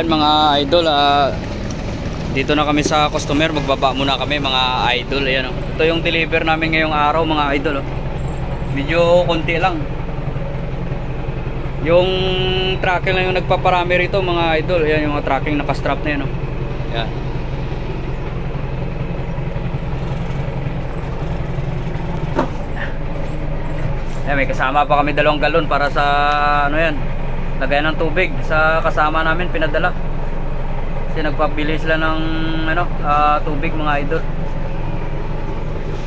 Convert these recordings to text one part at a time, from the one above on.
Ayan mga idol, dito na kami sa customer. Magbaba muna kami mga idol. Ayan, oh. Ito yung deliver namin ngayong araw mga idol, oh. Medyo konti lang. Yung tracking lang yung nagpaparami rito mga idol. Ayan yung mga tracking nakastrap na yan, oh. Ayan. Ayan, may kasama pa kami 2 galon para sa ano yan, lagayan ng tubig sa kasama namin pinadala. Kasi nagpabili sila ng ano, tubig mga idol.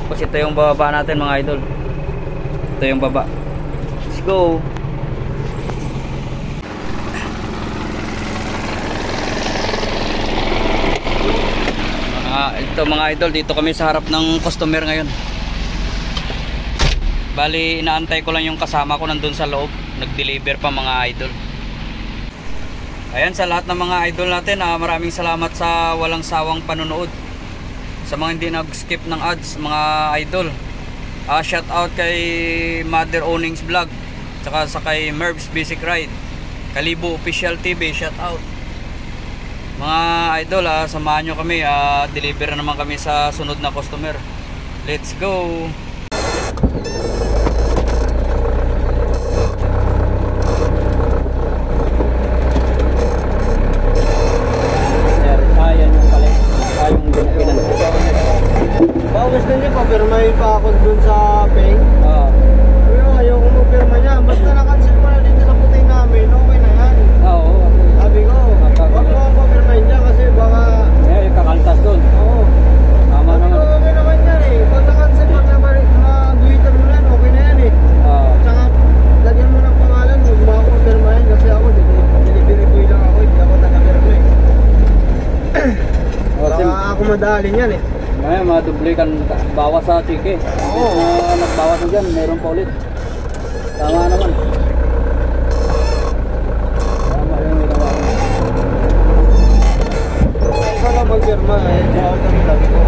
Tapos ito yung baba natin mga idol. Ito yung baba. Let's go. Ito mga idol, dito kami sa harap ng customer ngayon. Bali, inaantay ko lang yung kasama ko nandun sa loob. Nag-deliver pa mga idol. Ayan, sa lahat ng mga idol natin, maraming salamat sa walang sawang panonood. Sa mga hindi nag-skip ng ads mga idol, shout out kay Mother Onings Vlog, tsaka sa kay Merv's Basic Ride, Kalibo Official TV, shout out. Mga idol, samahan nyo kami, deliver na naman kami sa sunod na customer. Let's go. Gusto niya pa-firmahin pa ako dun sa pay. Pero ayaw ko mag-firma niya. Basta na-cancel mo na dito sa puting namin, okay na yan. Oo. Sabi ko, wag mo ako pa-firmahin niya kasi baka... yung kakaltas dun. Oo. Tama naman. Sabi ko, okay naman yan eh. Pag na-cancel, pag na-duitan mo na yan, okay na yan eh. Tsaka, lagyan mo ng pangalan, huwag mo ako pa-firmahin kasi ako, delivery boy lang ako, hindi ako taga-firma eh. Baka ako madalin yan eh. May madublikan bawas sa chike. Oo. Nagbawas na dyan, meron pa ulit. Tama naman. Tama yung ginawa ko. Ikaw na mag-firma eh. Bawal kami sabi ko.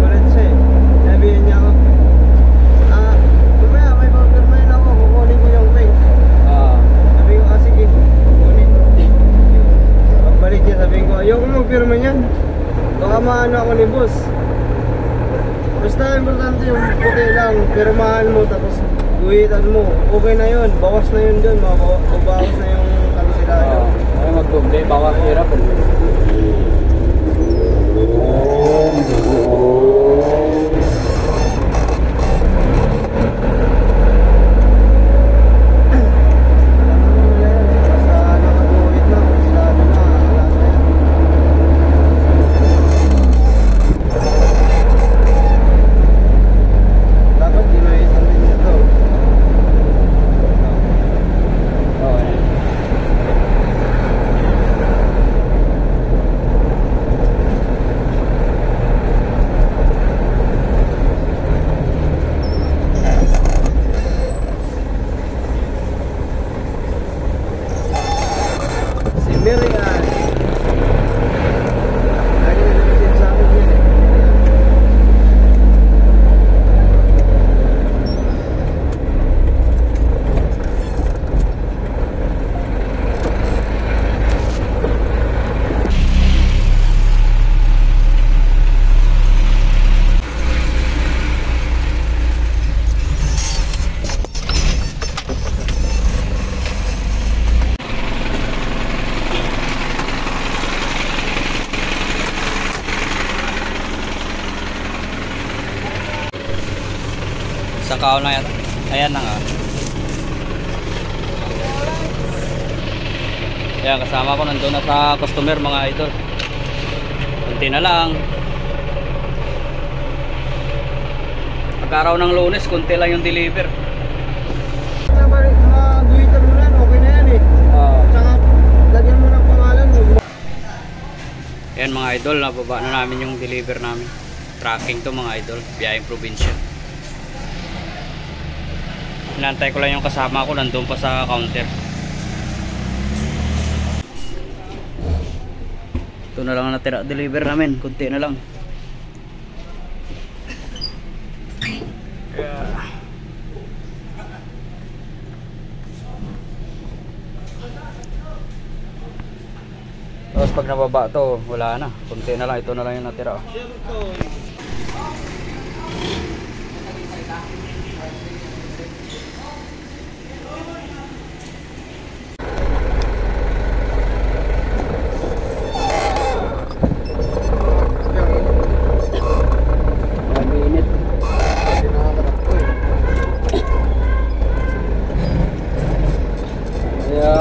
Ulit siya eh. Sabihin niya ako, mamaya may pag-firmahin ako, kukunin ko yung pay. Sabi ko, sige, kukunin. Pagbalik niya, sabi ko, ayoko mag-firma niyan. Baka maano ako ni boss. Basta importante yung puti lang, firmahan mo tapos guhitan mo. Okay na yun, bawas na yun dun, mabawas na yung kansilayo. Ay magdoble, bawas hirap. Sa kaon na yata. Ayan na nga. Ayan, kasama ko nandun na sa customer mga idol. Kunti na lang. Pagkaraw ng Lunes, kunti lang yung deliver. Duitan mo na yan, okay na yan eh. Tsaka, lagyan mo ng pangalan. Ayan mga idol, nababa na namin yung deliver namin. Tracking to mga idol, biyaheng probinsya. Inantay ko lang yung kasama ko, nandun pa sa counter. Ito na lang natira deliver namin, kunti na lang. pag nababa to, wala na. Kunti na lang, ito na lang yung natira.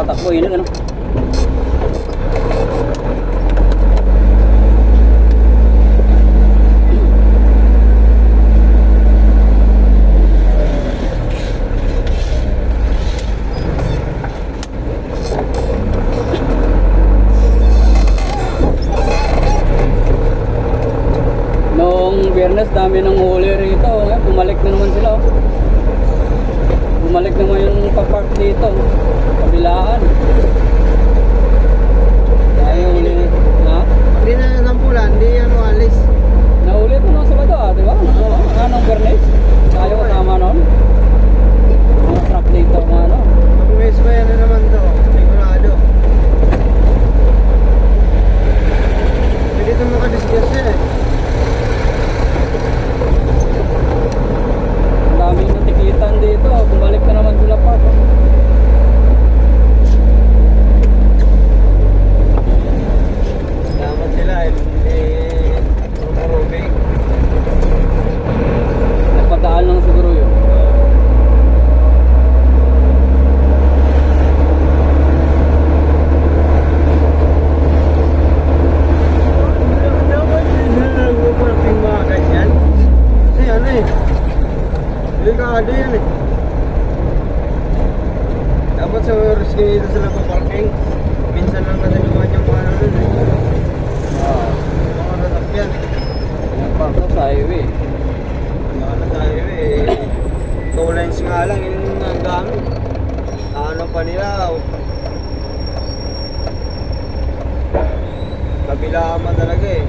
Takbo ini ano. Noong Biyernes dami ng huli rito, bumalik na naman sila. Bumalik naman yung papark dito. Kabilaan. Dahil uli. Ha? Hindi na sampulan, hindi ano alis. Nauli ko nung Sabado di ba? Anong Biyernes? Tayo kasama nun. Mga truck dito, mga ano. Mag-mess pa yan na naman to, sigurado. Pwede ito makadiscuss yan eh. Ang daming natikitan dito. Bumalik na naman sila park. Salamat sila hindi rumurubing. Nagpadaan lang siguro yun. Dapat din na nagpaparking mga ganyan. Kasi ano eh, delikado yan eh. Dapat sa risky dito sila paparking. Minsan lang kasi naman yung mga ano dun eh. Mga nasakyan. Nagpark na sa highway. Ano tayo eh. 2 lines nga lang yung nagamit. Ano pa nila. Kabilaman talaga eh.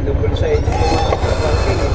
Double sided yung mga parking eh.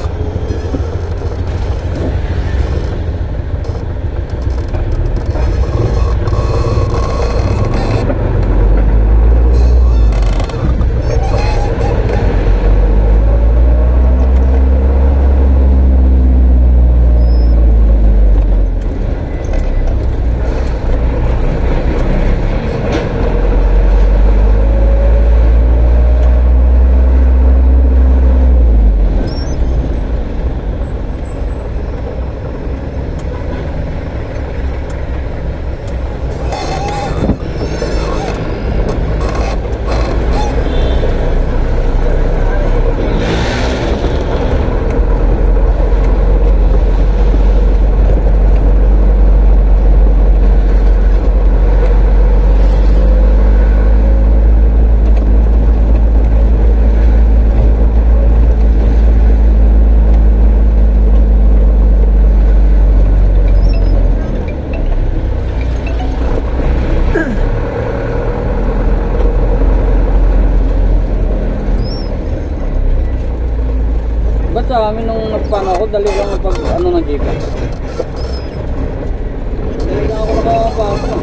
Ba't sa amin nung nagpano ako, dali lang pag ano ng GPS. Dali lang ako nakapasok.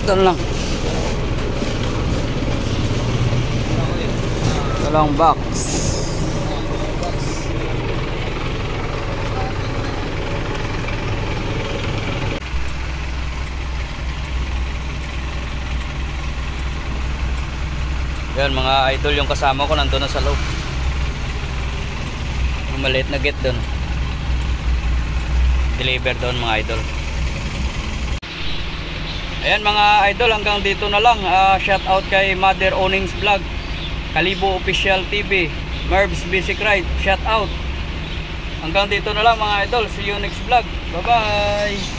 Doon lang. Dalawang box. Yan mga idol, yung kasama ko nandun na sa loob. Yung maliit na gate doon. Deliver doon mga idol. Ayan mga idol, hanggang dito na lang. Shout out kay Mother Onings Vlog, Kalibo Official TV, Merv's Basic Ride. Shout out. Hanggang dito na lang mga idol. See you next vlog. Bye bye.